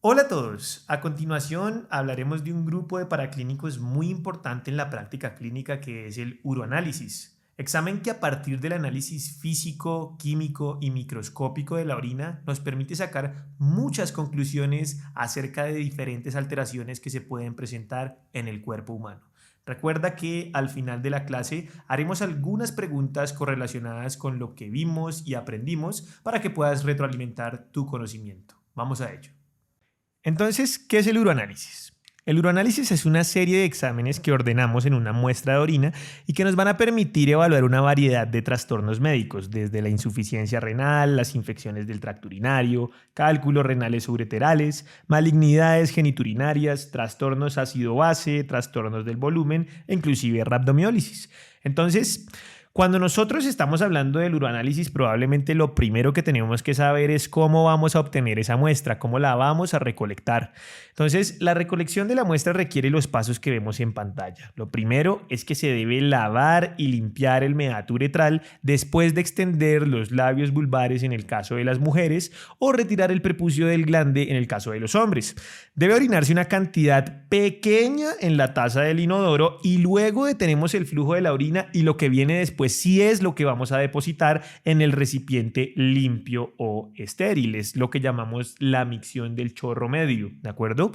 Hola a todos. A continuación hablaremos de un grupo de paraclínicos muy importante en la práctica clínica que es el uroanálisis. Examen que a partir del análisis físico, químico y microscópico de la orina nos permite sacar muchas conclusiones acerca de diferentes alteraciones que se pueden presentar en el cuerpo humano. Recuerda que al final de la clase haremos algunas preguntas correlacionadas con lo que vimos y aprendimos para que puedas retroalimentar tu conocimiento. Vamos a ello. Entonces, ¿qué es el uroanálisis? El uroanálisis es una serie de exámenes que ordenamos en una muestra de orina y que nos van a permitir evaluar una variedad de trastornos médicos, desde la insuficiencia renal, las infecciones del tracto urinario, cálculos renales ureterales, malignidades geniturinarias, trastornos ácido-base, trastornos del volumen e inclusive rabdomiólisis. Entonces, cuando nosotros estamos hablando del uroanálisis, probablemente lo primero que tenemos que saber es cómo vamos a obtener esa muestra, cómo la vamos a recolectar. Entonces, la recolección de la muestra requiere los pasos que vemos en pantalla. Lo primero es que se debe lavar y limpiar el meato uretral después de extender los labios vulvares en el caso de las mujeres o retirar el prepucio del glande en el caso de los hombres. Debe orinarse una cantidad pequeña en la taza del inodoro y luego detenemos el flujo de la orina y lo que viene después sí es lo que vamos a depositar en el recipiente limpio o estéril. Es lo que llamamos la micción del chorro medio, ¿de acuerdo?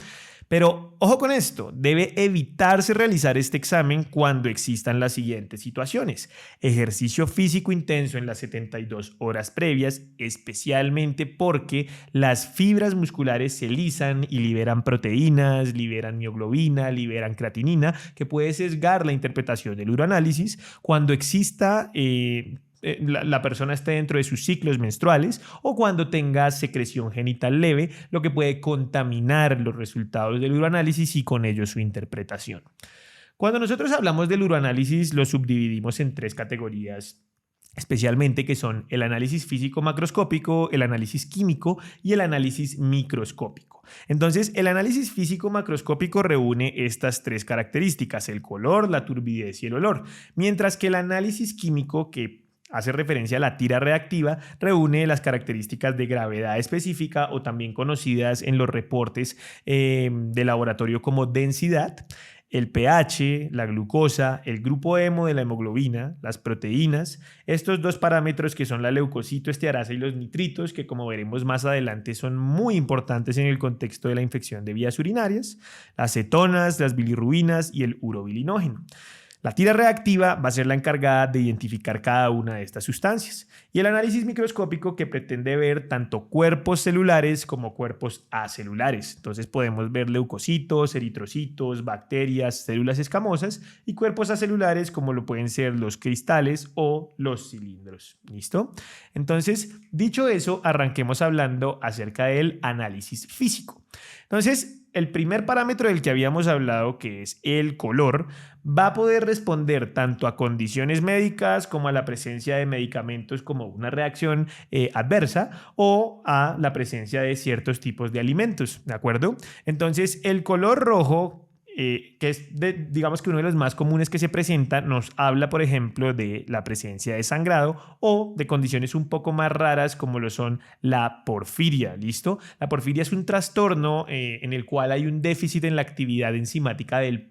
Pero ojo con esto, debe evitarse realizar este examen cuando existan las siguientes situaciones. Ejercicio físico intenso en las 72 horas previas, especialmente porque las fibras musculares se lisan y liberan proteínas, liberan mioglobina, liberan creatinina, que puede sesgar la interpretación del uroanálisis cuando exista la persona esté dentro de sus ciclos menstruales o cuando tenga secreción genital leve, lo que puede contaminar los resultados del uroanálisis y con ello su interpretación. Cuando nosotros hablamos del uroanálisis, lo subdividimos en tres categorías especialmente, que son el análisis físico macroscópico, el análisis químico y el análisis microscópico. Entonces, el análisis físico macroscópico reúne estas tres características: el color, la turbidez y el olor, mientras que el análisis químico, que hace referencia a la tira reactiva, reúne las características de gravedad específica o también conocidas en los reportes de laboratorio como densidad, el pH, la glucosa, el grupo hemo de la hemoglobina, las proteínas, estos dos parámetros que son la leucocitoestearasa y los nitritos, que como veremos más adelante son muy importantes en el contexto de la infección de vías urinarias, las cetonas, las bilirrubinas y el urobilinógeno. La tira reactiva va a ser la encargada de identificar cada una de estas sustancias y el análisis microscópico, que pretende ver tanto cuerpos celulares como cuerpos acelulares. Entonces podemos ver leucocitos, eritrocitos, bacterias, células escamosas y cuerpos acelulares como lo pueden ser los cristales o los cilindros. ¿Listo? Entonces, dicho eso, arranquemos hablando acerca del análisis físico. Entonces, el primer parámetro del que habíamos hablado, que es el color, va a poder responder tanto a condiciones médicas como a la presencia de medicamentos como una reacción adversa o a la presencia de ciertos tipos de alimentos, ¿de acuerdo? Entonces, el color rojo, que es digamos que uno de los más comunes que se presenta, nos habla, por ejemplo, de la presencia de sangrado o de condiciones un poco más raras como lo son la porfiria. ¿Listo? La porfiria es un trastorno en el cual hay un déficit en la actividad enzimática del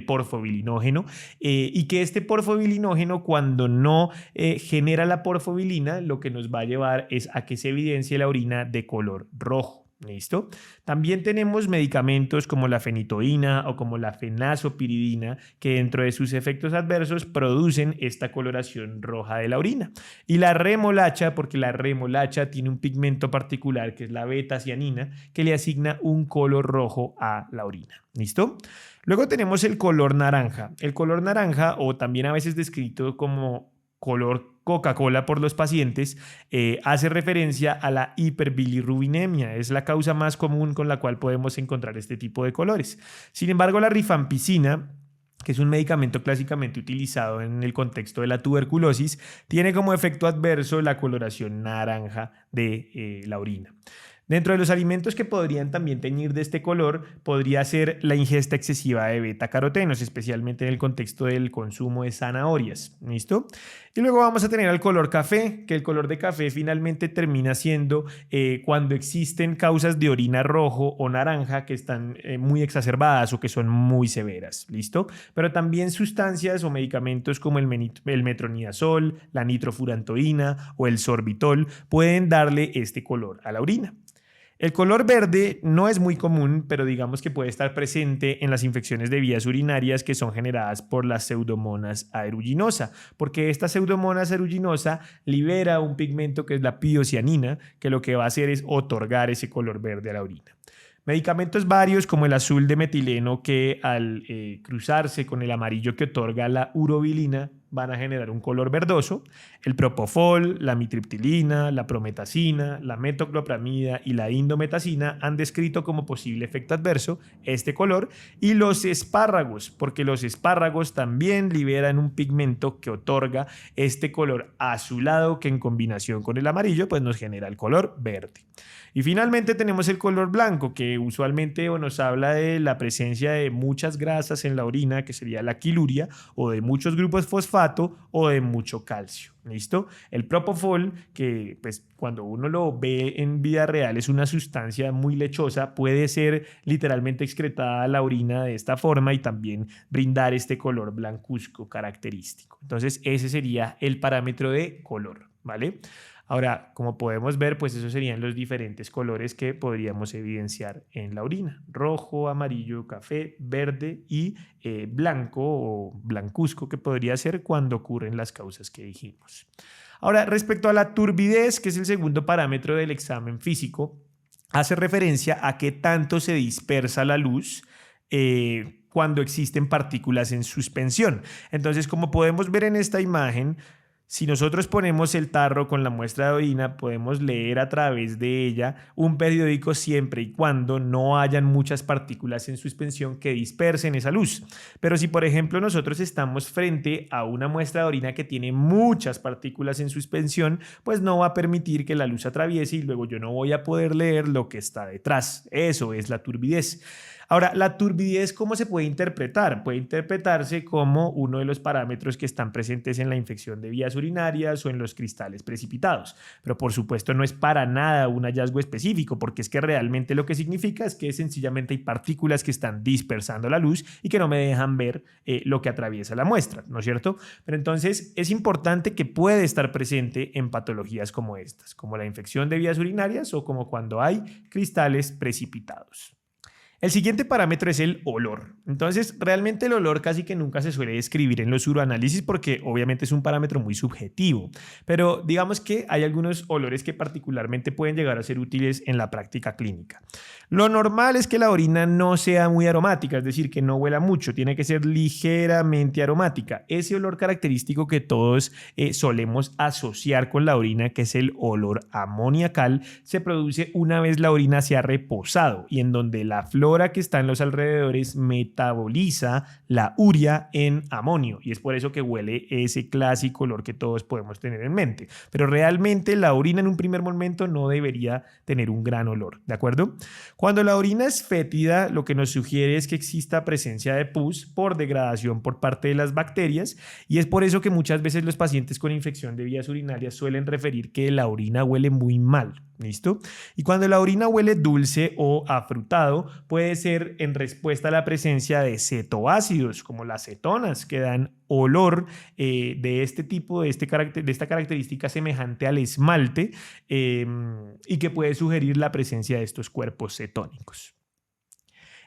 porfobilinógeno y que este porfobilinógeno, cuando no genera la porfobilina, lo que nos va a llevar es a que se evidencie la orina de color rojo. ¿Listo? También tenemos medicamentos como la fenitoína o como la fenazopiridina, que dentro de sus efectos adversos producen esta coloración roja de la orina. Y la remolacha, porque la remolacha tiene un pigmento particular que es la beta-cianina, que le asigna un color rojo a la orina. ¿Listo? Luego tenemos el color naranja. El color naranja, o también a veces descrito como color Coca-Cola por los pacientes, hace referencia a la hiperbilirrubinemia. Es la causa más común con la cual podemos encontrar este tipo de colores. Sin embargo, la rifampicina, que es un medicamento clásicamente utilizado en el contexto de la tuberculosis, tiene como efecto adverso la coloración naranja de la orina. Dentro de los alimentos que podrían también teñir de este color, podría ser la ingesta excesiva de betacarotenos, especialmente en el contexto del consumo de zanahorias. ¿Listo? Y luego vamos a tener el color café, que el color de café finalmente termina siendo cuando existen causas de orina rojo o naranja que están muy exacerbadas o que son muy severas. ¿Listo? Pero también sustancias o medicamentos como el metronidazol, la nitrofurantoína o el sorbitol pueden darle este color a la orina. El color verde no es muy común, pero digamos que puede estar presente en las infecciones de vías urinarias que son generadas por la Pseudomonas aeruginosa, porque esta Pseudomonas aeruginosa libera un pigmento que es la piocianina, que lo que va a hacer es otorgar ese color verde a la orina. Medicamentos varios como el azul de metileno que al cruzarse con el amarillo que otorga la urobilina van a generar un color verdoso. El propofol, la mitriptilina, la prometacina, la metoclopramida y la indometacina han descrito como posible efecto adverso este color, y los espárragos, porque los espárragos también liberan un pigmento que otorga este color azulado que en combinación con el amarillo pues nos genera el color verde. Y finalmente tenemos el color blanco, que usualmente nos habla de la presencia de muchas grasas en la orina, que sería la quiluria, o de muchos grupos fosfato o de mucho calcio. ¿Listo? El propofol, que pues cuando uno lo ve en vida real es una sustancia muy lechosa, puede ser literalmente excretada a la orina de esta forma y también brindar este color blancuzco característico. Entonces ese sería el parámetro de color, ¿vale? Ahora, como podemos ver, pues esos serían los diferentes colores que podríamos evidenciar en la orina: rojo, amarillo, café, verde y blanco o blancuzco, que podría ser cuando ocurren las causas que dijimos. Ahora, respecto a la turbidez, que es el segundo parámetro del examen físico, hace referencia a qué tanto se dispersa la luz cuando existen partículas en suspensión. Entonces, como podemos ver en esta imagen, si nosotros ponemos el tarro con la muestra de orina, podemos leer a través de ella un periódico siempre y cuando no hayan muchas partículas en suspensión que dispersen esa luz. Pero si, por ejemplo, nosotros estamos frente a una muestra de orina que tiene muchas partículas en suspensión, pues no va a permitir que la luz atraviese y luego yo no voy a poder leer lo que está detrás. Eso es la turbidez. Ahora, la turbidez, ¿cómo se puede interpretar? Puede interpretarse como uno de los parámetros que están presentes en la infección de vías urinarias o en los cristales precipitados. Pero por supuesto no es para nada un hallazgo específico, porque es que realmente lo que significa es que sencillamente hay partículas que están dispersando la luz y que no me dejan ver lo que atraviesa la muestra, ¿no es cierto? Pero entonces es importante que puede estar presente en patologías como estas, como la infección de vías urinarias o como cuando hay cristales precipitados. El siguiente parámetro es el olor. Entonces, realmente el olor casi que nunca se suele describir en los uroanálisis porque obviamente es un parámetro muy subjetivo, pero digamos que hay algunos olores que particularmente pueden llegar a ser útiles en la práctica clínica. Lo normal es que la orina no sea muy aromática, es decir, que no huela mucho, tiene que ser ligeramente aromática. Ese olor característico que todos solemos asociar con la orina, que es el olor amoniacal, se produce una vez la orina se ha reposado y en donde la flora que está en los alrededores metaboliza la urea en amonio, y es por eso que huele ese clásico olor que todos podemos tener en mente. Pero realmente la orina en un primer momento no debería tener un gran olor, ¿de acuerdo? Cuando la orina es fétida, lo que nos sugiere es que exista presencia de pus por degradación por parte de las bacterias, y es por eso que muchas veces los pacientes con infección de vías urinarias suelen referir que la orina huele muy mal. ¿Listo? Y cuando la orina huele dulce o afrutado, puede ser en respuesta a la presencia de cetoácidos, como las cetonas, que dan olor de este tipo, de esta característica semejante al esmalte, y que puede sugerir la presencia de estos cuerpos cetónicos.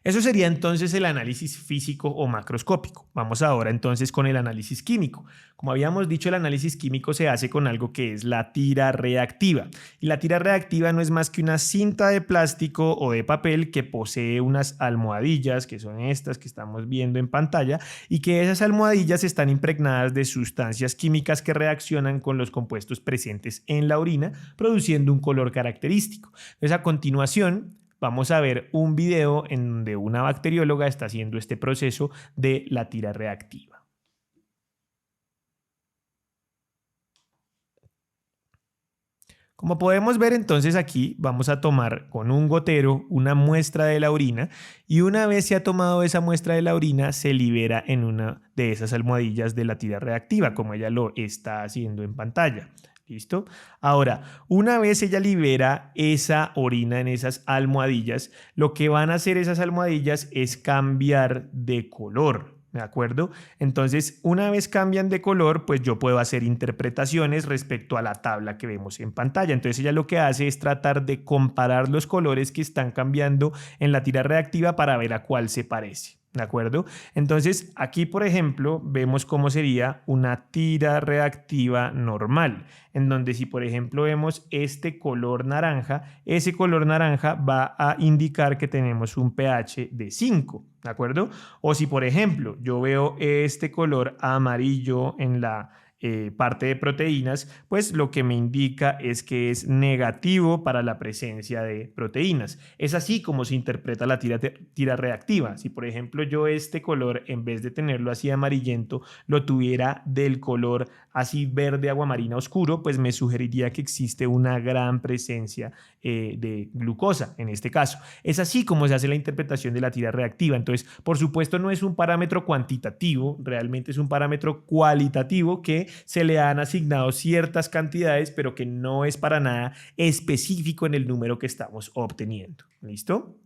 Eso sería entonces el análisis físico o macroscópico. Vamos ahora entonces con el análisis químico. Como habíamos dicho, el análisis químico se hace con algo que es la tira reactiva. Y la tira reactiva no es más que una cinta de plástico o de papel que posee unas almohadillas, que son estas que estamos viendo en pantalla, y que esas almohadillas están impregnadas de sustancias químicas que reaccionan con los compuestos presentes en la orina, produciendo un color característico. Entonces, a continuación, vamos a ver un video en donde una bacterióloga está haciendo este proceso de la tira reactiva. Como podemos ver entonces aquí vamos a tomar con un gotero una muestra de la orina y una vez se ha tomado esa muestra de la orina se libera en una de esas almohadillas de la tira reactiva como ella lo está haciendo en pantalla. ¿Listo? Ahora, una vez ella libera esa orina en esas almohadillas, lo que van a hacer esas almohadillas es cambiar de color. ¿De acuerdo? Entonces, una vez cambian de color, pues yo puedo hacer interpretaciones respecto a la tabla que vemos en pantalla. Entonces, ella lo que hace es tratar de comparar los colores que están cambiando en la tira reactiva para ver a cuál se parece. ¿De acuerdo? Entonces, aquí, por ejemplo, vemos cómo sería una tira reactiva normal, en donde si, por ejemplo, vemos este color naranja, ese color naranja va a indicar que tenemos un pH de 5, ¿de acuerdo? O si, por ejemplo, yo veo este color amarillo en la parte de proteínas, pues lo que me indica es que es negativo para la presencia de proteínas. Es así como se interpreta la tira reactiva. Si por ejemplo yo este color, en vez de tenerlo así amarillento, lo tuviera del color así verde aguamarina oscuro, pues me sugeriría que existe una gran presencia de glucosa en este caso. Es así como se hace la interpretación de la tira reactiva. Entonces, por supuesto, no es un parámetro cuantitativo, realmente es un parámetro cualitativo que se le han asignado ciertas cantidades, pero que no es para nada específico en el número que estamos obteniendo. ¿Listo?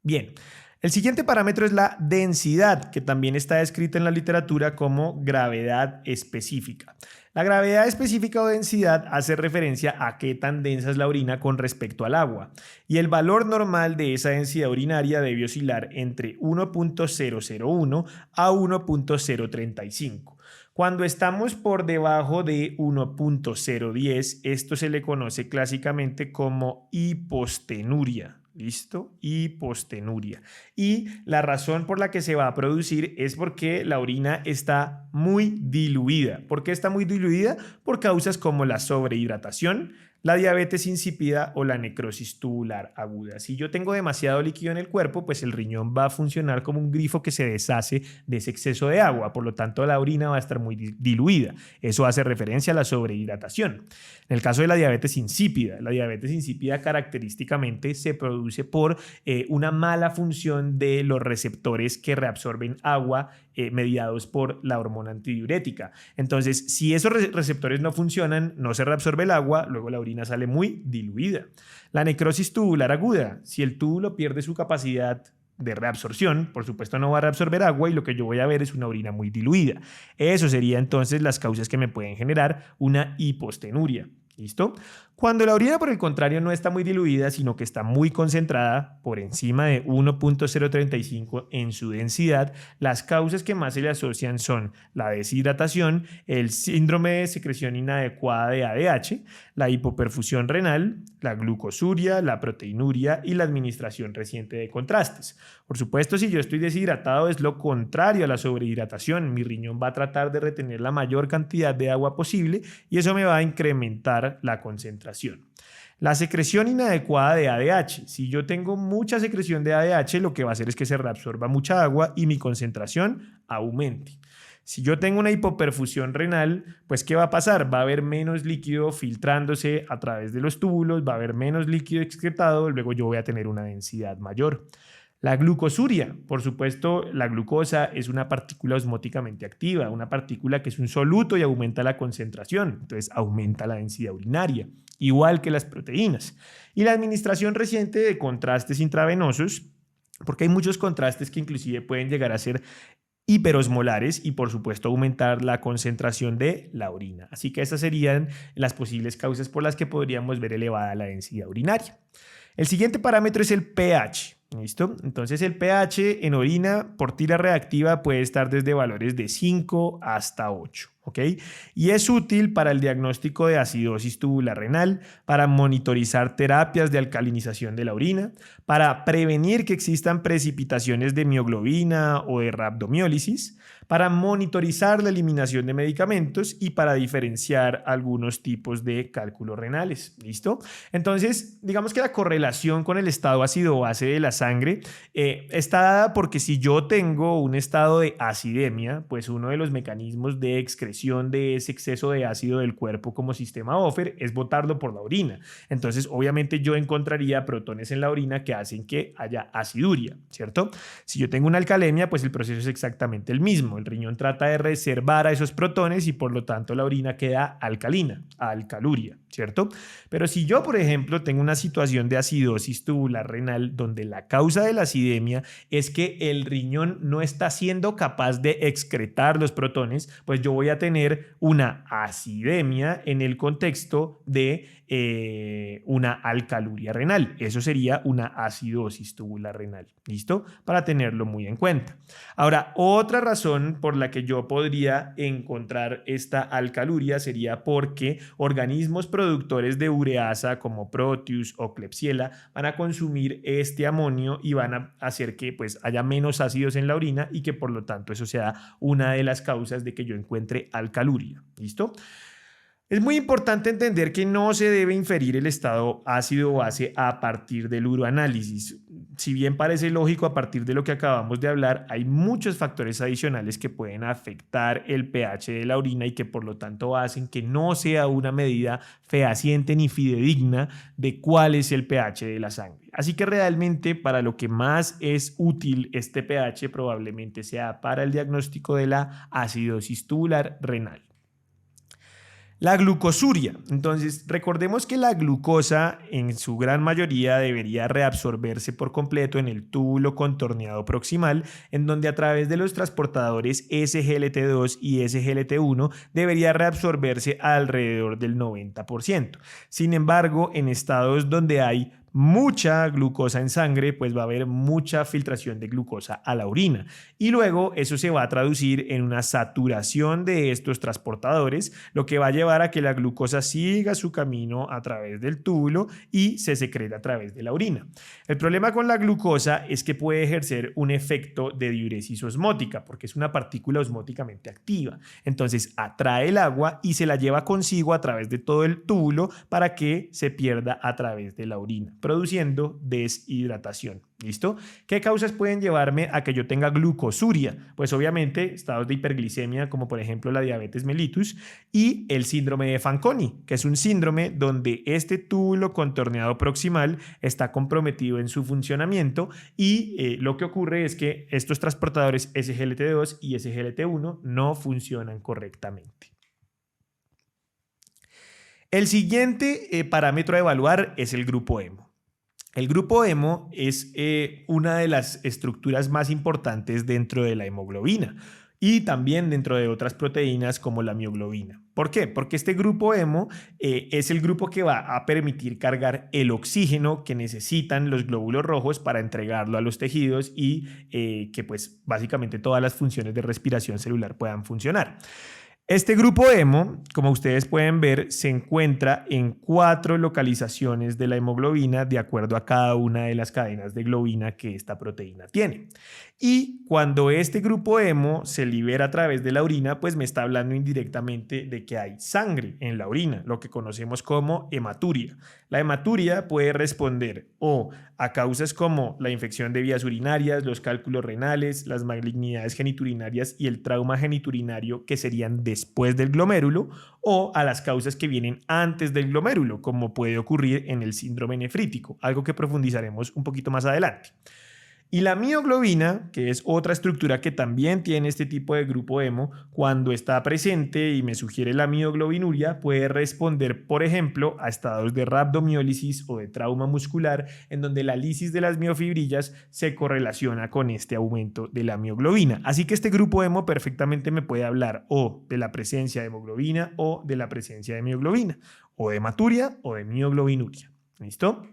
Bien. El siguiente parámetro es la densidad, que también está descrita en la literatura como gravedad específica. La gravedad específica o densidad hace referencia a qué tan densa es la orina con respecto al agua, y el valor normal de esa densidad urinaria debe oscilar entre 1.001 a 1.035. Cuando estamos por debajo de 1.010, esto se le conoce clásicamente como hipostenuria. ¿Listo? Hipostenuria. Y la razón por la que se va a producir es porque la orina está muy diluida. ¿Por qué está muy diluida? Por causas como la sobrehidratación, la diabetes insípida o la necrosis tubular aguda. Si yo tengo demasiado líquido en el cuerpo, pues el riñón va a funcionar como un grifo que se deshace de ese exceso de agua, por lo tanto la orina va a estar muy diluida. Eso hace referencia a la sobrehidratación. En el caso de la diabetes insípida característicamente se produce por una mala función de los receptores que reabsorben agua mediados por la hormona antidiurética. Entonces, si esos receptores no funcionan, no se reabsorbe el agua, luego la orina sale muy diluida. La necrosis tubular aguda, si el túbulo pierde su capacidad de reabsorción, por supuesto no va a reabsorber agua y lo que yo voy a ver es una orina muy diluida. Eso sería entonces las causas que me pueden generar una hipostenuria. ¿Listo? Cuando la orina, por el contrario, no está muy diluida, sino que está muy concentrada, por encima de 1.035 en su densidad, las causas que más se le asocian son la deshidratación, el síndrome de secreción inadecuada de ADH, la hipoperfusión renal, la glucosuria, la proteinuria y la administración reciente de contrastes. Por supuesto, si yo estoy deshidratado, es lo contrario a la sobrehidratación. Mi riñón va a tratar de retener la mayor cantidad de agua posible y eso me va a incrementar la concentración. La secreción inadecuada de ADH. Si yo tengo mucha secreción de ADH, lo que va a hacer es que se reabsorba mucha agua y mi concentración aumente. Si yo tengo una hipoperfusión renal, pues ¿qué va a pasar? Va a haber menos líquido filtrándose a través de los túbulos, va a haber menos líquido excretado, luego yo voy a tener una densidad mayor. La glucosuria, por supuesto, la glucosa es una partícula osmóticamente activa, una partícula que es un soluto y aumenta la concentración, entonces aumenta la densidad urinaria, igual que las proteínas. Y la administración reciente de contrastes intravenosos, porque hay muchos contrastes que inclusive pueden llegar a ser hiperosmolares y por supuesto aumentar la concentración de la orina. Así que esas serían las posibles causas por las que podríamos ver elevada la densidad urinaria. El siguiente parámetro es el pH. ¿Listo? Entonces el pH en orina por tira reactiva puede estar desde valores de 5 hasta 8. ¿Ok? Y es útil para el diagnóstico de acidosis tubular renal, para monitorizar terapias de alcalinización de la orina, para prevenir que existan precipitaciones de mioglobina o de rhabdomiólisis, para monitorizar la eliminación de medicamentos y para diferenciar algunos tipos de cálculos renales. ¿Listo? Entonces, digamos que la correlación con el estado ácido-base de la sangre está dada porque si yo tengo un estado de acidemia, pues uno de los mecanismos de excreción de ese exceso de ácido del cuerpo como sistema buffer es botarlo por la orina. Entonces, obviamente yo encontraría protones en la orina que hacen que haya aciduria, ¿cierto? Si yo tengo una alcalemia, pues el proceso es exactamente el mismo. El riñón trata de reservar a esos protones y por lo tanto la orina queda alcalina, alcaluria, ¿cierto? Pero si yo, por ejemplo, tengo una situación de acidosis tubular renal donde la causa de la acidemia es que el riñón no está siendo capaz de excretar los protones, pues yo voy a tener una acidemia en el contexto de una alcaluria renal. Eso sería una acidosis tubular renal. ¿Listo? Para tenerlo muy en cuenta. Ahora, otra razón por la que yo podría encontrar esta alcaluria sería porque organismos productores de ureasa como Proteus o Klebsiella van a consumir este amonio y van a hacer que pues haya menos ácidos en la orina y que por lo tanto eso sea una de las causas de que yo encuentre alcaluria. ¿Listo? Es muy importante entender que no se debe inferir el estado ácido o base a partir del uroanálisis. Si bien parece lógico a partir de lo que acabamos de hablar, hay muchos factores adicionales que pueden afectar el pH de la orina y que por lo tanto hacen que no sea una medida fehaciente ni fidedigna de cuál es el pH de la sangre. Así que realmente para lo que más es útil este pH probablemente sea para el diagnóstico de la acidosis tubular renal. La glucosuria. Entonces, recordemos que la glucosa en su gran mayoría debería reabsorberse por completo en el túbulo contorneado proximal, en donde a través de los transportadores SGLT2 y SGLT1 debería reabsorberse alrededor del 90%. Sin embargo, en estados donde hay mucha glucosa en sangre, pues va a haber mucha filtración de glucosa a la orina y luego eso se va a traducir en una saturación de estos transportadores, lo que va a llevar a que la glucosa siga su camino a través del túbulo y se secreta a través de la orina. El problema con la glucosa es que puede ejercer un efecto de diuresis osmótica porque es una partícula osmóticamente activa, entonces atrae el agua y se la lleva consigo a través de todo el túbulo para que se pierda a través de la orina, produciendo deshidratación. ¿Listo? ¿Qué causas pueden llevarme a que yo tenga glucosuria? Pues obviamente estados de hiperglicemia como por ejemplo la diabetes mellitus y el síndrome de Fanconi, que es un síndrome donde este túbulo contorneado proximal está comprometido en su funcionamiento y lo que ocurre es que estos transportadores SGLT2 y SGLT1 no funcionan correctamente. El siguiente parámetro a evaluar es el grupo hemo. El grupo hemo es una de las estructuras más importantes dentro de la hemoglobina y también dentro de otras proteínas como la mioglobina. ¿Por qué? Porque este grupo hemo es el grupo que va a permitir cargar el oxígeno que necesitan los glóbulos rojos para entregarlo a los tejidos y que pues básicamente todas las funciones de respiración celular puedan funcionar. Este grupo hemo, como ustedes pueden ver, se encuentra en 4 localizaciones de la hemoglobina de acuerdo a cada una de las cadenas de globina que esta proteína tiene. Y cuando este grupo hemo se libera a través de la orina, pues me está hablando indirectamente de que hay sangre en la orina, lo que conocemos como hematuria. La hematuria puede responder o a causas como la infección de vías urinarias, los cálculos renales, las malignidades geniturinarias y el trauma geniturinario que serían después del glomérulo, o a las causas que vienen antes del glomérulo, como puede ocurrir en el síndrome nefrítico, algo que profundizaremos un poquito más adelante. Y la mioglobina, que es otra estructura que también tiene este tipo de grupo hemo, cuando está presente y me sugiere la mioglobinuria, puede responder, por ejemplo, a estados de rhabdomiólisis o de trauma muscular, en donde la lisis de las miofibrillas se correlaciona con este aumento de la mioglobina. Así que este grupo hemo perfectamente me puede hablar o de la presencia de hemoglobina o de la presencia de mioglobina, o de hematuria o de mioglobinuria. ¿Listo?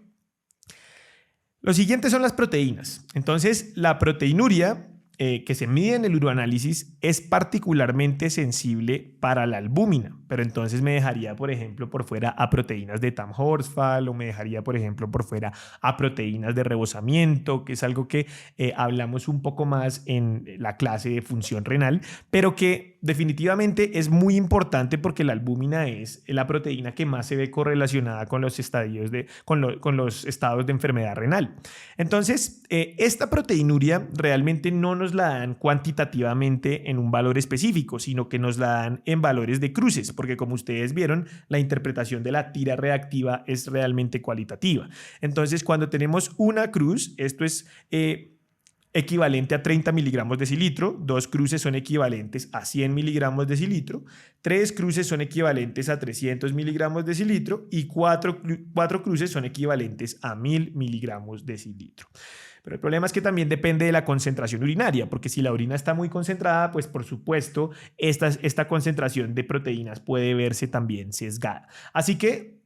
Lo siguiente son las proteínas. Entonces, la proteinuria que se mide en el uroanálisis es particularmente sensible para la albúmina. pero entonces me dejaría, por ejemplo, por fuera a proteínas de Tamm-Horsfall, o me dejaría, por ejemplo, por fuera a proteínas de rebosamiento, que es algo que hablamos un poco más en la clase de función renal, pero que definitivamente es muy importante porque la albúmina es la proteína que más se ve correlacionada con los con los estados de enfermedad renal. Entonces, esta proteinuria realmente no nos la dan cuantitativamente en un valor específico, sino que nos la dan en valores de cruces, porque como ustedes vieron, la interpretación de la tira reactiva es realmente cualitativa. Entonces, cuando tenemos una cruz, esto es equivalente a 30 miligramos de decilitro, 2 cruces son equivalentes a 100 miligramos de decilitro, 3 cruces son equivalentes a 300 miligramos de decilitro y 4 cruces son equivalentes a 1000 miligramos de decilitro. Pero el problema es que también depende de la concentración urinaria, porque si la orina está muy concentrada, pues por supuesto esta concentración de proteínas puede verse también sesgada. Así que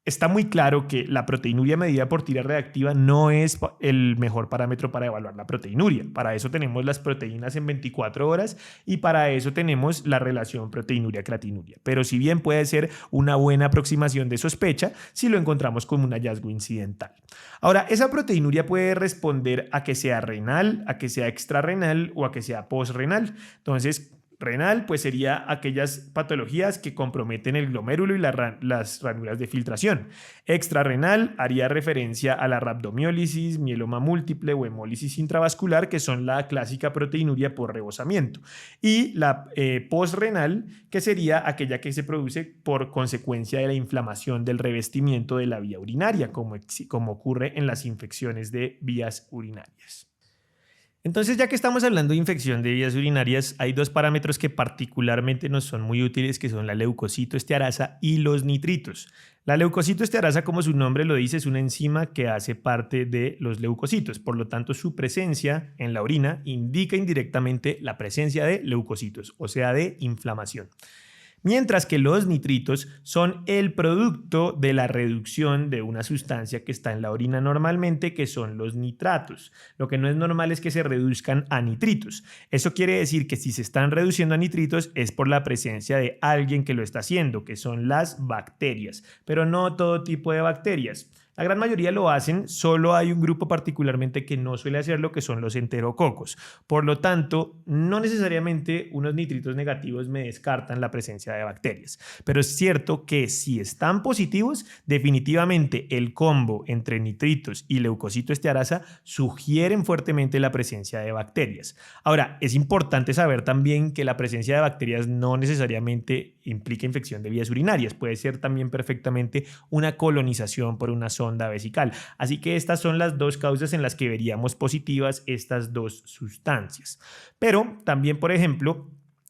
está muy claro que la proteinuria medida por tira reactiva no es el mejor parámetro para evaluar la proteinuria. Para eso tenemos las proteínas en 24 horas y para eso tenemos la relación proteinuria-creatinuria. Pero si bien puede ser una buena aproximación de sospecha si lo encontramos como un hallazgo incidental. Ahora, esa proteinuria puede responder a que sea renal, a que sea extrarrenal o a que sea posrenal. Entonces, renal, pues sería aquellas patologías que comprometen el glomérulo y las ranuras de filtración. Extrarrenal haría referencia a la rhabdomiólisis, mieloma múltiple o hemólisis intravascular, que son la clásica proteinuria por rebosamiento. Y la posrenal, que sería aquella que se produce por consecuencia de la inflamación del revestimiento de la vía urinaria, como ocurre en las infecciones de vías urinarias. Entonces, ya que estamos hablando de infección de vías urinarias, hay dos parámetros que particularmente nos son muy útiles, que son la leucocitoestearasa y los nitritos. La leucocitoestearasa, como su nombre lo dice, es una enzima que hace parte de los leucocitos. Por lo tanto, su presencia en la orina indica indirectamente la presencia de leucocitos, o sea, de inflamación. Mientras que los nitritos son el producto de la reducción de una sustancia que está en la orina normalmente, que son los nitratos. Lo que no es normal es que se reduzcan a nitritos. Eso quiere decir que si se están reduciendo a nitritos es por la presencia de alguien que lo está haciendo, que son las bacterias, pero no todo tipo de bacterias. La gran mayoría lo hacen, solo hay un grupo particularmente que no suele hacerlo, que son los enterococos. Por lo tanto, no necesariamente unos nitritos negativos me descartan la presencia de bacterias. Pero es cierto que si están positivos, definitivamente el combo entre nitritos y leucocitoestearasa sugieren fuertemente la presencia de bacterias. Ahora, es importante saber también que la presencia de bacterias no necesariamente implica infección de vías urinarias. Puede ser también perfectamente una colonización por una sonda vesical. Así que estas son las dos causas en las que veríamos positivas estas dos sustancias. Pero también, por ejemplo,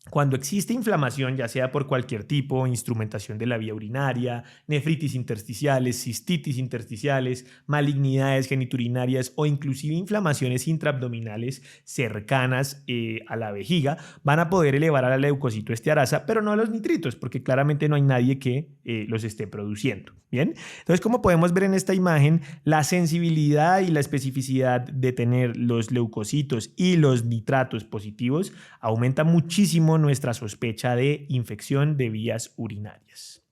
cuando existe inflamación, ya sea por cualquier tipo, instrumentación de la vía urinaria, nefritis intersticiales, cistitis intersticiales, malignidades geniturinarias o inclusive inflamaciones intraabdominales cercanas a la vejiga, van a poder elevar a la leucocitoestearasa, pero no a los nitritos, porque claramente no hay nadie que los esté produciendo. ¿Bien? Entonces, como podemos ver en esta imagen, la sensibilidad y la especificidad de tener los leucocitos y los nitratos positivos aumenta muchísimo nuestra sospecha de infección de vías urinarias.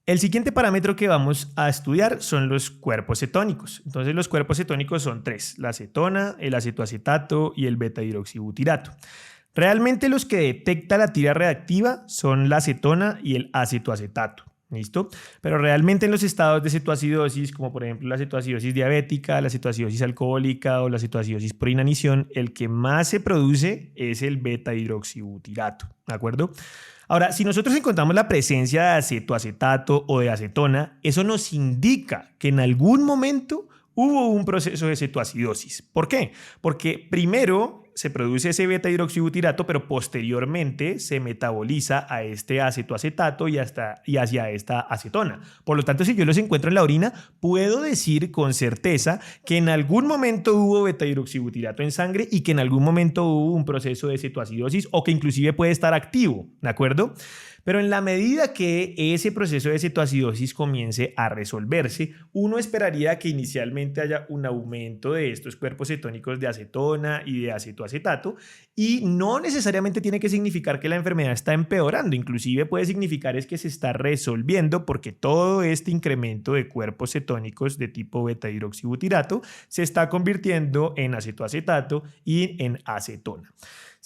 El siguiente parámetro que vamos a estudiar son los cuerpos cetónicos. Entonces, los cuerpos cetónicos son tres: la acetona, el acetoacetato y el beta-hidroxibutirato. Realmente los que detecta la tira reactiva son la acetona y el acetoacetato. ¿Listo? Pero realmente en los estados de cetoacidosis, como por ejemplo la cetoacidosis diabética, la cetoacidosis alcohólica o la cetoacidosis por inanición, el que más se produce es el beta-hidroxibutirato, ¿de acuerdo? Ahora, si nosotros encontramos la presencia de acetoacetato o de acetona, eso nos indica que en algún momento hubo un proceso de cetoacidosis. ¿Por qué? Porque primero se produce ese beta-hidroxibutirato, pero posteriormente se metaboliza a este acetoacetato y hacia esta acetona. Por lo tanto, si yo los encuentro en la orina, puedo decir con certeza que en algún momento hubo beta-hidroxibutirato en sangre y que en algún momento hubo un proceso de cetoacidosis o que inclusive puede estar activo, ¿de acuerdo? Pero en la medida que ese proceso de cetoacidosis comience a resolverse, uno esperaría que inicialmente haya un aumento de estos cuerpos cetónicos de acetona y de acetoacetato cetoacetato y no necesariamente tiene que significar que la enfermedad está empeorando, inclusive puede significar es que se está resolviendo porque todo este incremento de cuerpos cetónicos de tipo beta-hidroxibutirato se está convirtiendo en acetoacetato y en acetona.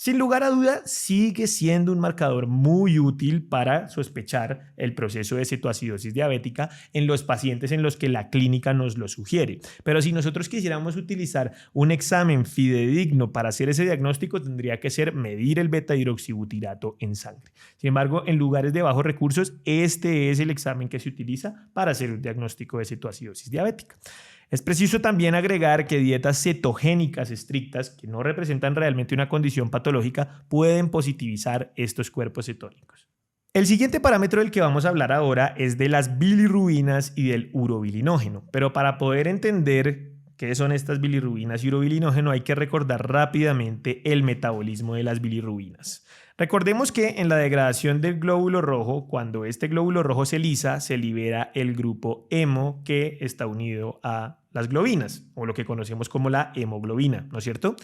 Sin lugar a duda, sigue siendo un marcador muy útil para sospechar el proceso de cetoacidosis diabética en los pacientes en los que la clínica nos lo sugiere. Pero si nosotros quisiéramos utilizar un examen fidedigno para hacer ese diagnóstico, tendría que ser medir el beta-hidroxibutirato en sangre. Sin embargo, en lugares de bajos recursos, este es el examen que se utiliza para hacer un diagnóstico de cetoacidosis diabética. Es preciso también agregar que dietas cetogénicas estrictas, que no representan realmente una condición patológica, pueden positivizar estos cuerpos cetónicos. El siguiente parámetro del que vamos a hablar ahora es de las bilirrubinas y del urobilinógeno, pero para poder entender qué son estas bilirrubinas y urobilinógeno hay que recordar rápidamente el metabolismo de las bilirrubinas. Recordemos que en la degradación del glóbulo rojo, cuando este glóbulo rojo se lisa, se libera el grupo hemo que está unido a las globinas, o lo que conocemos como la hemoglobina, ¿no es cierto?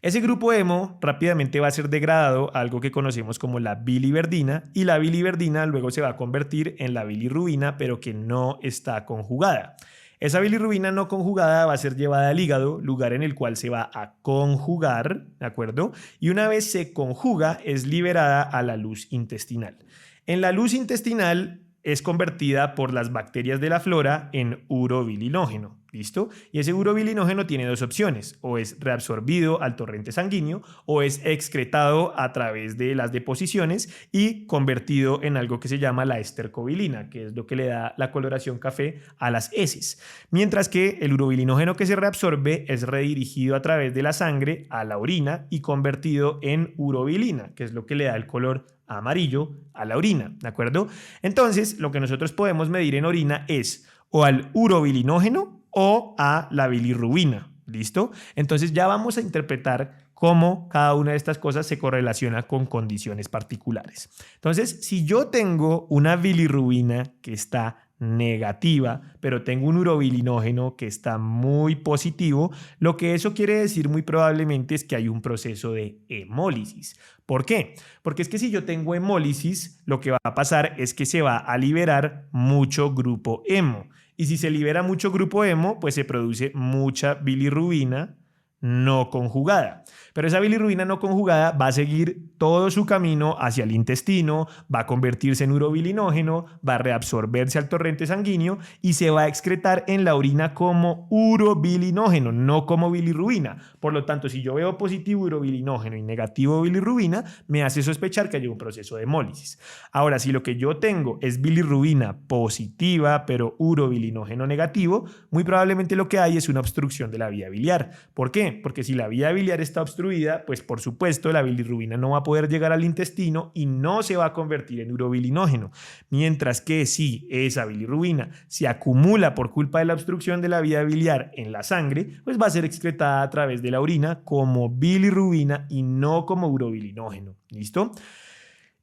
Ese grupo hemo rápidamente va a ser degradado a algo que conocemos como la biliverdina y la biliverdina luego se va a convertir en la bilirrubina, pero que no está conjugada. Esa bilirrubina no conjugada va a ser llevada al hígado, lugar en el cual se va a conjugar, ¿de acuerdo? Y una vez se conjuga, es liberada a la luz intestinal. En la luz intestinal es convertida por las bacterias de la flora en urobilinógeno, ¿listo? Y ese urobilinógeno tiene dos opciones, o es reabsorbido al torrente sanguíneo o es excretado a través de las deposiciones y convertido en algo que se llama la estercobilina, que es lo que le da la coloración café a las heces. Mientras que el urobilinógeno que se reabsorbe es redirigido a través de la sangre a la orina y convertido en urobilina, que es lo que le da el color amarillo a la orina, ¿de acuerdo? Entonces, lo que nosotros podemos medir en orina es o al urobilinógeno o a la bilirrubina, ¿listo? Entonces ya vamos a interpretar cómo cada una de estas cosas se correlaciona con condiciones particulares. Entonces, si yo tengo una bilirrubina que está negativa, pero tengo un urobilinógeno que está muy positivo, lo que eso quiere decir muy probablemente es que hay un proceso de hemólisis. ¿Por qué? Porque es que si yo tengo hemólisis, lo que va a pasar es que se va a liberar mucho grupo hemo. Y si se libera mucho grupo hemo, pues se produce mucha bilirrubina no conjugada. Pero esa bilirrubina no conjugada va a seguir todo su camino hacia el intestino, va a convertirse en urobilinógeno, va a reabsorberse al torrente sanguíneo y se va a excretar en la orina como urobilinógeno, no como bilirrubina. Por lo tanto, si yo veo positivo urobilinógeno y negativo bilirrubina, me hace sospechar que hay un proceso de hemólisis. Ahora, si lo que yo tengo es bilirrubina positiva, pero urobilinógeno negativo, muy probablemente lo que hay es una obstrucción de la vía biliar. ¿Por qué? Porque si la vía biliar está obstruida, pues por supuesto la bilirrubina no va a poder llegar al intestino y no se va a convertir en urobilinógeno. Mientras que si esa bilirrubina se acumula por culpa de la obstrucción de la vía biliar en la sangre, pues va a ser excretada a través de la orina como bilirrubina y no como urobilinógeno. ¿Listo?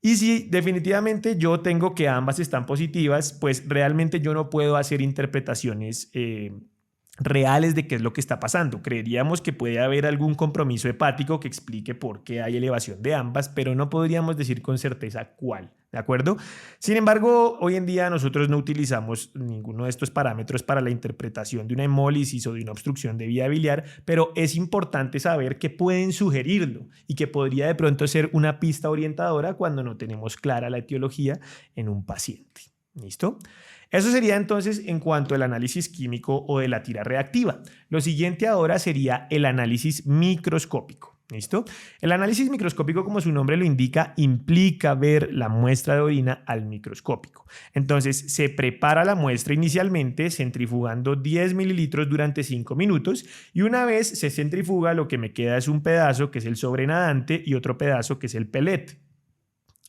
Y si definitivamente yo tengo que ambas están positivas, pues realmente yo no puedo hacer interpretaciones reales de qué es lo que está pasando. Creeríamos que puede haber algún compromiso hepático que explique por qué hay elevación de ambas, pero no podríamos decir con certeza cuál, ¿de acuerdo? Sin embargo, hoy en día nosotros no utilizamos ninguno de estos parámetros para la interpretación de una hemólisis o de una obstrucción de vía biliar, pero es importante saber que pueden sugerirlo y que podría de pronto ser una pista orientadora cuando no tenemos clara la etiología en un paciente. ¿Listo? Eso sería entonces en cuanto al análisis químico o de la tira reactiva. Lo siguiente ahora sería el análisis microscópico. ¿Listo? El análisis microscópico, como su nombre lo indica, implica ver la muestra de orina al microscópico. Entonces, se prepara la muestra inicialmente centrifugando 10 mililitros durante 5 minutos y una vez se centrifuga, lo que me queda es un pedazo que es el sobrenadante y otro pedazo que es el pellet.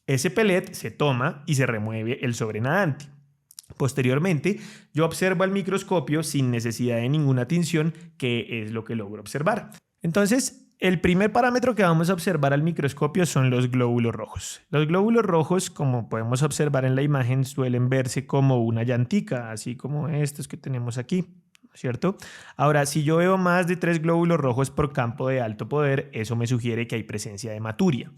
Ese pellet se toma y se remueve el sobrenadante. Posteriormente, yo observo al microscopio sin necesidad de ninguna tinción, que es lo que logro observar. Entonces, el primer parámetro que vamos a observar al microscopio son los glóbulos rojos. Los glóbulos rojos, como podemos observar en la imagen, suelen verse como una llantica, así como estos que tenemos aquí. ¿cierto? Ahora, si yo veo más de 3 glóbulos rojos por campo de alto poder, eso me sugiere que hay presencia de hematuria.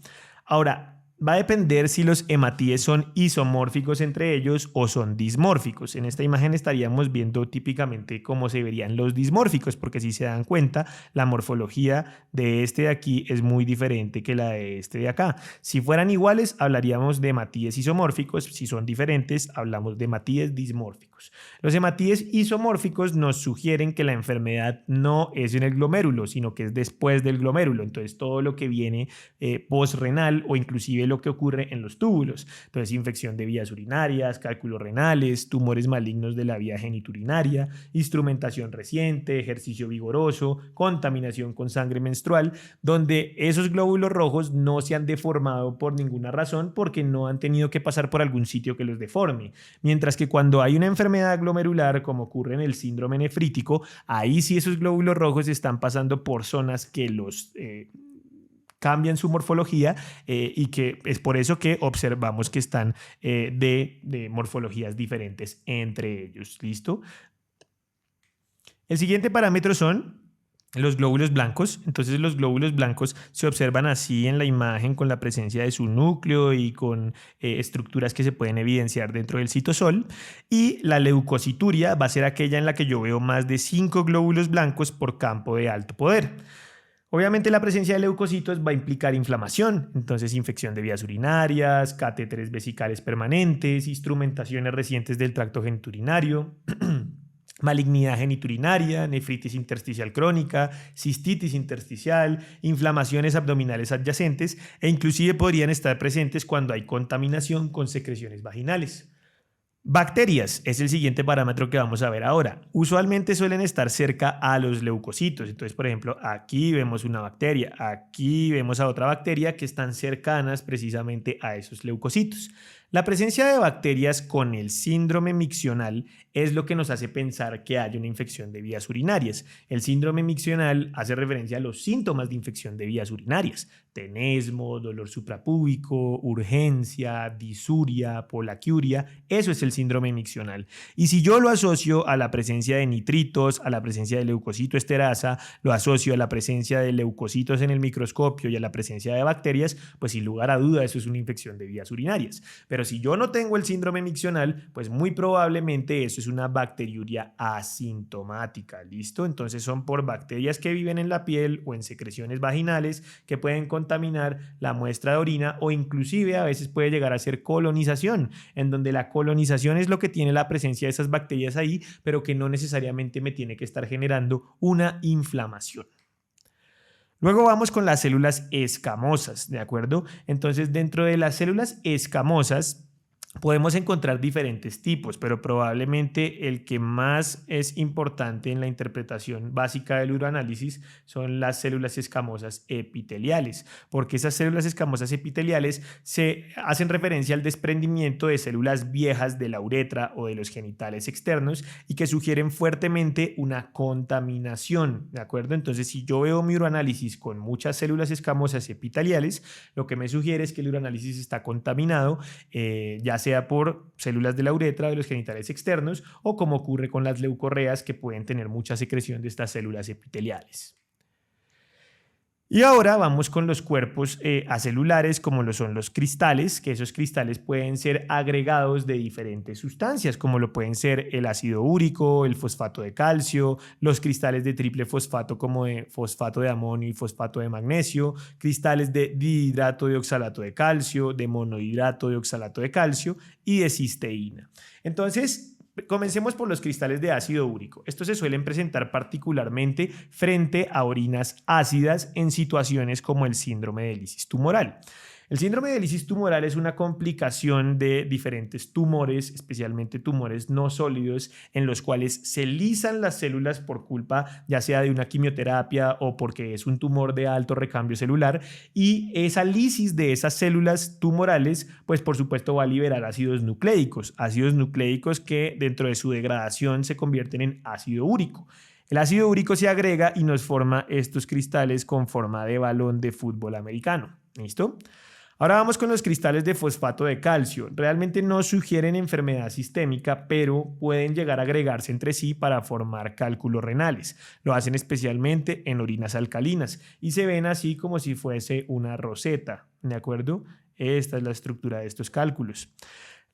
Ahora, va a depender si los hematíes son isomórficos entre ellos o son dismórficos. En esta imagen estaríamos viendo típicamente cómo se verían los dismórficos, porque si se dan cuenta, la morfología de este de aquí es muy diferente que la de este de acá. Si fueran iguales, hablaríamos de hematíes isomórficos. Si son diferentes, hablamos de hematíes dismórficos. Los hematíes isomórficos nos sugieren que la enfermedad no es en el glomérulo, sino que es después del glomérulo. Entonces, todo lo que viene postrenal o inclusive lo que ocurre en los túbulos. Entonces, infección de vías urinarias, cálculos renales, tumores malignos de la vía geniturinaria, instrumentación reciente, ejercicio vigoroso, contaminación con sangre menstrual, donde esos glóbulos rojos no se han deformado por ninguna razón porque no han tenido que pasar por algún sitio que los deforme. Mientras que cuando hay una enfermedad glomerular, como ocurre en el síndrome nefrítico, ahí sí esos glóbulos rojos están pasando por zonas que los cambian su morfología y que es por eso que observamos que están de morfologías diferentes entre ellos. ¿Listo? El siguiente parámetro son los glóbulos blancos. Entonces los glóbulos blancos se observan así en la imagen con la presencia de su núcleo y con estructuras que se pueden evidenciar dentro del citosol. Y la leucocituria va a ser aquella en la que yo veo más de 5 glóbulos blancos por campo de alto poder. Obviamente la presencia de leucocitos va a implicar inflamación, entonces infección de vías urinarias, catéteres vesicales permanentes, instrumentaciones recientes del tracto geniturinario, malignidad geniturinaria, nefritis intersticial crónica, cistitis intersticial, inflamaciones abdominales adyacentes e inclusive podrían estar presentes cuando hay contaminación con secreciones vaginales. Bacterias es el siguiente parámetro que vamos a ver ahora. Usualmente suelen estar cerca a los leucocitos. Entonces, por ejemplo, aquí vemos una bacteria, aquí vemos a otra bacteria que están cercanas precisamente a esos leucocitos. La presencia de bacterias con el síndrome miccional es lo que nos hace pensar que hay una infección de vías urinarias. El síndrome miccional hace referencia a los síntomas de infección de vías urinarias: tenesmo, dolor suprapúbico, urgencia, disuria, polaquiuria. Eso es el síndrome miccional. Y si yo lo asocio a la presencia de nitritos, a la presencia de leucocitoesterasa, lo asocio a la presencia de leucocitos en el microscopio y a la presencia de bacterias, pues sin lugar a duda eso es una infección de vías urinarias. Pero si yo no tengo el síndrome miccional, pues muy probablemente eso es una bacteriuria asintomática. ¿Listo? Entonces son por bacterias que viven en la piel o en secreciones vaginales que pueden contaminar la muestra de orina, o inclusive a veces puede llegar a ser colonización, en donde la colonización es lo que tiene la presencia de esas bacterias ahí, pero que no necesariamente me tiene que estar generando una inflamación. Luego vamos con las células escamosas, ¿de acuerdo? Entonces, dentro de las células escamosas podemos encontrar diferentes tipos, pero probablemente el que más es importante en la interpretación básica del uroanálisis son las células escamosas epiteliales, porque esas células escamosas epiteliales se hacen referencia al desprendimiento de células viejas de la uretra o de los genitales externos y que sugieren fuertemente una contaminación, ¿de acuerdo? Entonces, si yo veo mi uroanálisis con muchas células escamosas epiteliales, lo que me sugiere es que el uroanálisis está contaminado, ya sea por células de la uretra, de los genitales externos, o como ocurre con las leucorreas, que pueden tener mucha secreción de estas células epiteliales. Y ahora vamos con los cuerpos acelulares, como lo son los cristales, que esos cristales pueden ser agregados de diferentes sustancias, como lo pueden ser el ácido úrico, el fosfato de calcio, los cristales de triple fosfato como de fosfato de amonio y fosfato de magnesio, cristales de dihidrato de oxalato de calcio, de monohidrato de oxalato de calcio y de cisteína. Entonces, comencemos por los cristales de ácido úrico. Estos se suelen presentar particularmente frente a orinas ácidas en situaciones como el síndrome de lisis tumoral. El síndrome de lisis tumoral es una complicación de diferentes tumores, especialmente tumores no sólidos, en los cuales se lisan las células por culpa ya sea de una quimioterapia o porque es un tumor de alto recambio celular, y esa lisis de esas células tumorales, pues por supuesto va a liberar ácidos nucleicos que dentro de su degradación se convierten en ácido úrico. El ácido úrico se agrega y nos forma estos cristales con forma de balón de fútbol americano. ¿Listo? Ahora vamos con los cristales de fosfato de calcio. Realmente no sugieren enfermedad sistémica, pero pueden llegar a agregarse entre sí para formar cálculos renales. Lo hacen especialmente en orinas alcalinas y se ven así como si fuese una roseta, ¿de acuerdo? Esta es la estructura de estos cálculos.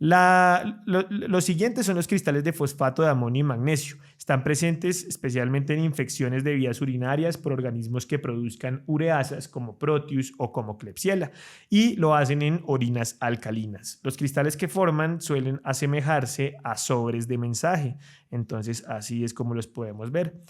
Los siguientes son los cristales de fosfato de amonio y magnesio. Están presentes especialmente en infecciones de vías urinarias por organismos que produzcan ureasas como Proteus o como Klebsiella y lo hacen en orinas alcalinas. Los cristales que forman suelen asemejarse a sobres de mensaje, entonces así es como los podemos ver.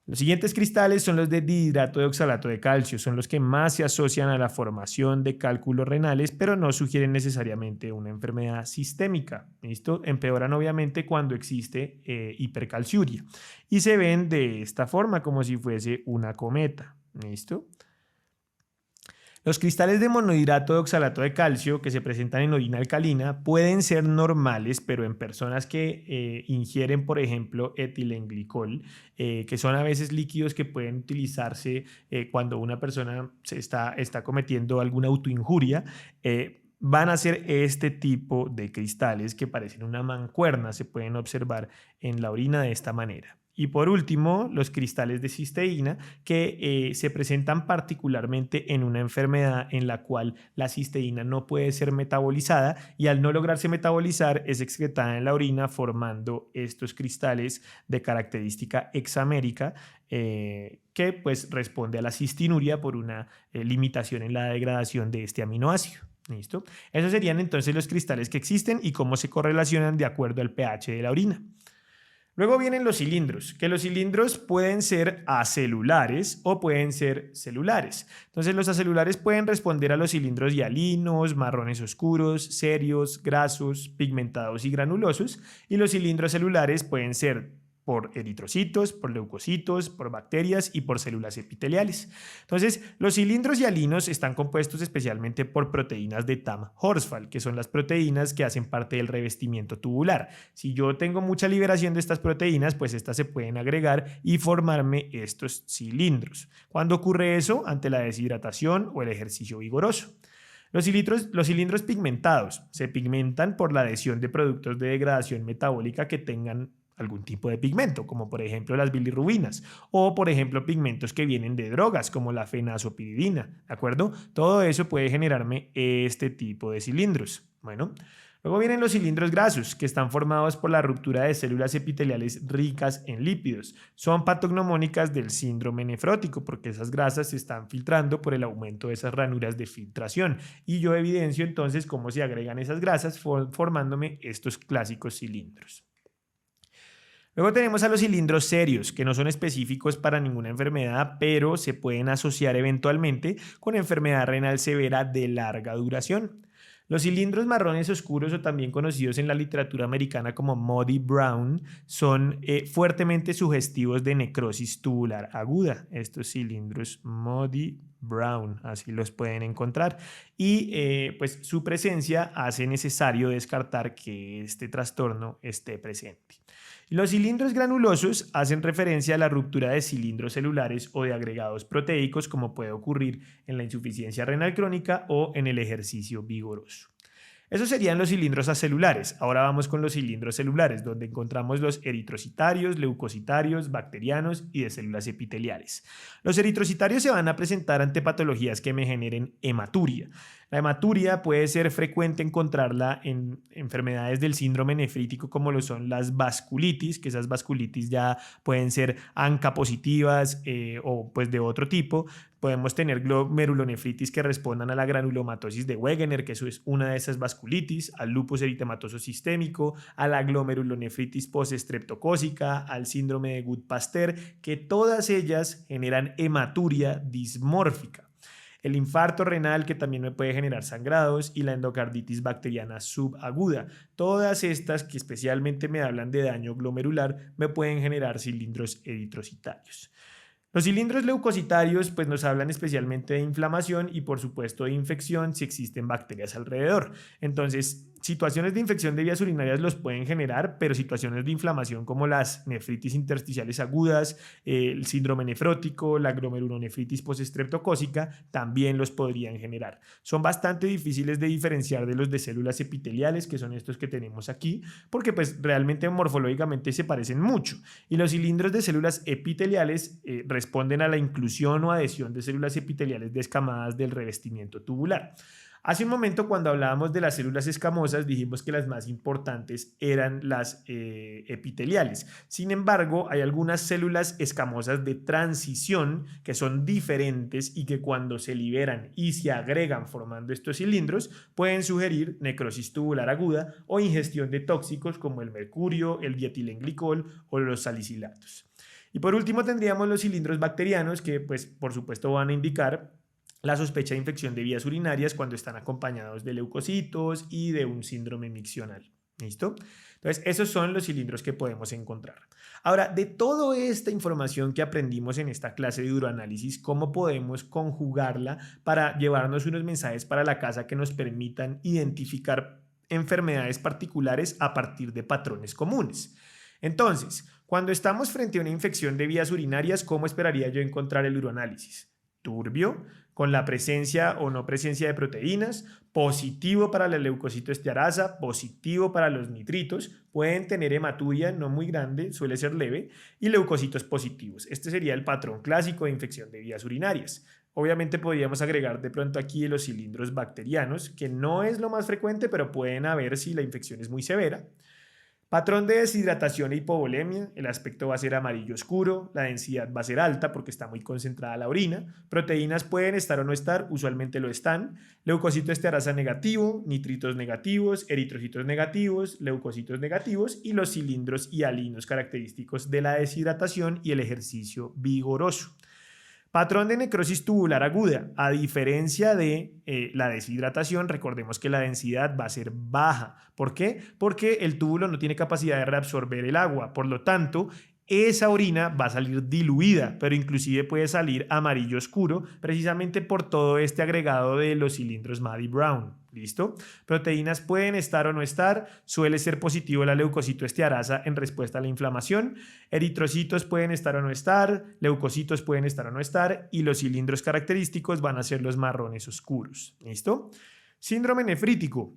Los siguientes cristales son los de dihidrato de oxalato de calcio, son los que más se asocian a la formación de cálculos renales, pero no sugieren necesariamente una enfermedad sistémica. ¿Listo? Empeoran obviamente cuando existe hipercalciuria y se ven de esta forma como si fuese una cometa. ¿Listo? Los cristales de monohidrato de oxalato de calcio que se presentan en orina alcalina pueden ser normales, pero en personas que ingieren, por ejemplo, etilenglicol, que son a veces líquidos que pueden utilizarse cuando una persona está cometiendo alguna autoinjuria, van a ser este tipo de cristales que parecen una mancuerna, se pueden observar en la orina de esta manera. Y por último, los cristales de cisteína que se presentan particularmente en una enfermedad en la cual la cisteína no puede ser metabolizada y al no lograrse metabolizar es excretada en la orina formando estos cristales de característica hexamérica que pues responde a la cistinuria por una limitación en la degradación de este aminoácido. ¿Listo? Esos serían entonces los cristales que existen y cómo se correlacionan de acuerdo al pH de la orina. Luego vienen los cilindros, que los cilindros pueden ser acelulares o pueden ser celulares. Entonces los acelulares pueden responder a los cilindros hialinos, marrones oscuros, serios, grasos, pigmentados y granulosos, y los cilindros celulares pueden ser por eritrocitos, por leucocitos, por bacterias y por células epiteliales. Entonces, los cilindros hialinos están compuestos especialmente por proteínas de Tamm-Horsfall, que son las proteínas que hacen parte del revestimiento tubular. Si yo tengo mucha liberación de estas proteínas, pues estas se pueden agregar y formarme estos cilindros. ¿Cuándo ocurre eso? Ante la deshidratación o el ejercicio vigoroso. Los cilindros pigmentados se pigmentan por la adhesión de productos de degradación metabólica que tengan algún tipo de pigmento, como por ejemplo las bilirrubinas, o por ejemplo pigmentos que vienen de drogas, como la fenazopiridina, ¿de acuerdo? Todo eso puede generarme este tipo de cilindros. Bueno, luego vienen los cilindros grasos, que están formados por la ruptura de células epiteliales ricas en lípidos. Son patognomónicas del síndrome nefrótico, porque esas grasas se están filtrando por el aumento de esas ranuras de filtración. Y yo evidencio entonces cómo se agregan esas grasas, formándome estos clásicos cilindros. Luego tenemos a los cilindros serios, que no son específicos para ninguna enfermedad, pero se pueden asociar eventualmente con enfermedad renal severa de larga duración. Los cilindros marrones oscuros, o también conocidos en la literatura americana como muddy brown, son fuertemente sugestivos de necrosis tubular aguda. Estos cilindros muddy brown, así los pueden encontrar. Y pues su presencia hace necesario descartar que este trastorno esté presente. Los cilindros granulosos hacen referencia a la ruptura de cilindros celulares o de agregados proteicos, como puede ocurrir en la insuficiencia renal crónica o en el ejercicio vigoroso. Esos serían los cilindros acelulares. Ahora vamos con los cilindros celulares, donde encontramos los eritrocitarios, leucocitarios, bacterianos y de células epiteliales. Los eritrocitarios se van a presentar ante patologías que me generen hematuria. La hematuria puede ser frecuente encontrarla en enfermedades del síndrome nefrítico como lo son las vasculitis, que esas vasculitis ya pueden ser ANCA positivas o pues de otro tipo. Podemos tener glomerulonefritis que respondan a la granulomatosis de Wegener, que eso es una de esas vasculitis, al lupus eritematoso sistémico, a la glomerulonefritis postestreptocócica, al síndrome de Goodpasteur, que todas ellas generan hematuria dismórfica. El infarto renal, que también me puede generar sangrados, y la endocarditis bacteriana subaguda. Todas estas, que especialmente me hablan de daño glomerular, me pueden generar cilindros eritrocitarios. Los cilindros leucocitarios pues nos hablan especialmente de inflamación y por supuesto de infección si existen bacterias alrededor. Entonces situaciones de infección de vías urinarias los pueden generar, pero situaciones de inflamación como las nefritis intersticiales agudas, el síndrome nefrótico, la glomerulonefritis postestreptocócica también los podrían generar. Son bastante difíciles de diferenciar de los de células epiteliales, que son estos que tenemos aquí, porque pues realmente morfológicamente se parecen mucho. Y los cilindros de células epiteliales responden a la inclusión o adhesión de células epiteliales descamadas del revestimiento tubular. Hace un momento, cuando hablábamos de las células escamosas, dijimos que las más importantes eran las epiteliales. Sin embargo, hay algunas células escamosas de transición que son diferentes y que cuando se liberan y se agregan formando estos cilindros, pueden sugerir necrosis tubular aguda o ingestión de tóxicos como el mercurio, el dietilenglicol o los salicilatos. Y por último tendríamos los cilindros bacterianos que, pues, por supuesto van a indicar la sospecha de infección de vías urinarias cuando están acompañados de leucocitos y de un síndrome miccional. ¿Listo? Entonces, esos son los cilindros que podemos encontrar. Ahora, de toda esta información que aprendimos en esta clase de uroanálisis, ¿cómo podemos conjugarla para llevarnos unos mensajes para la casa que nos permitan identificar enfermedades particulares a partir de patrones comunes? Entonces, cuando estamos frente a una infección de vías urinarias, ¿cómo esperaría yo encontrar el uroanálisis? Turbio, con la presencia o no presencia de proteínas, positivo para la leucocitoestearasa, positivo para los nitritos, pueden tener hematuria no muy grande, suele ser leve, y leucocitos positivos. Este sería el patrón clásico de infección de vías urinarias. Obviamente podríamos agregar de pronto aquí los cilindros bacterianos, que no es lo más frecuente, pero pueden haber si la infección es muy severa. Patrón de deshidratación e hipovolemia, el aspecto va a ser amarillo oscuro, la densidad va a ser alta porque está muy concentrada la orina, proteínas pueden estar o no estar, usualmente lo están, leucocitoestearasa negativo, nitritos negativos, eritrocitos negativos, leucocitos negativos y los cilindros hialinos característicos de la deshidratación y el ejercicio vigoroso. Patrón de necrosis tubular aguda. A diferencia de la deshidratación, recordemos que la densidad va a ser baja. ¿Por qué? Porque el túbulo no tiene capacidad de reabsorber el agua. Por lo tanto, esa orina va a salir diluida, pero inclusive puede salir amarillo oscuro, precisamente por todo este agregado de los cilindros Maddie-Brown. ¿Listo? Proteínas pueden estar o no estar, suele ser positivo la leucocitoestearasa en respuesta a la inflamación, eritrocitos pueden estar o no estar, leucocitos pueden estar o no estar y los cilindros característicos van a ser los marrones oscuros. ¿Listo? Síndrome nefrítico.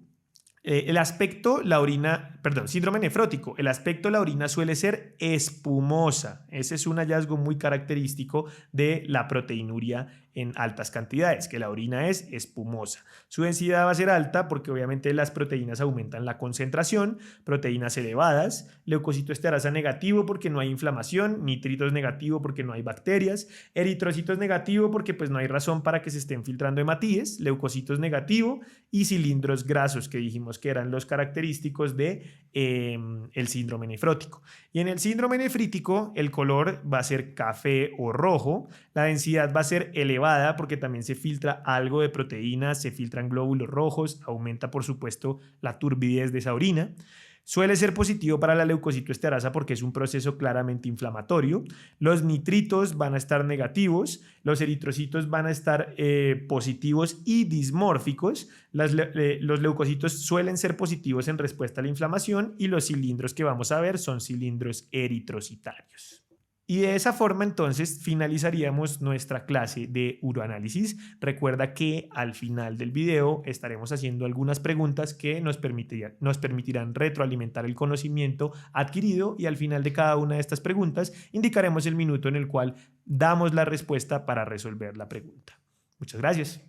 Síndrome nefrótico. El aspecto de la orina suele ser espumosa. Ese es un hallazgo muy característico de la proteinuria en altas cantidades, que la orina es espumosa. Su densidad va a ser alta porque obviamente las proteínas aumentan la concentración, proteínas elevadas, leucocitoestearasa negativo porque no hay inflamación, nitritos negativo porque no hay bacterias, eritrocitos negativo porque pues no hay razón para que se estén filtrando hematíes, leucocitos negativo y cilindros grasos que dijimos que eran los característicos de el síndrome nefrótico. Y en el síndrome nefrítico el color va a ser café o rojo, la densidad va a ser elevada porque también se filtra algo de proteínas, se filtran glóbulos rojos, aumenta por supuesto la turbidez de esa orina. Suele ser positivo para la leucocitoestearasa porque es un proceso claramente inflamatorio. Los nitritos van a estar negativos, los eritrocitos van a estar positivos y dismórficos. Los leucocitos suelen ser positivos en respuesta a la inflamación y los cilindros que vamos a ver son cilindros eritrocitarios. Y de esa forma entonces finalizaríamos nuestra clase de uroanálisis. Recuerda que al final del video estaremos haciendo algunas preguntas que nos permitirán retroalimentar el conocimiento adquirido y al final de cada una de estas preguntas indicaremos el minuto en el cual damos la respuesta para resolver la pregunta. Muchas gracias.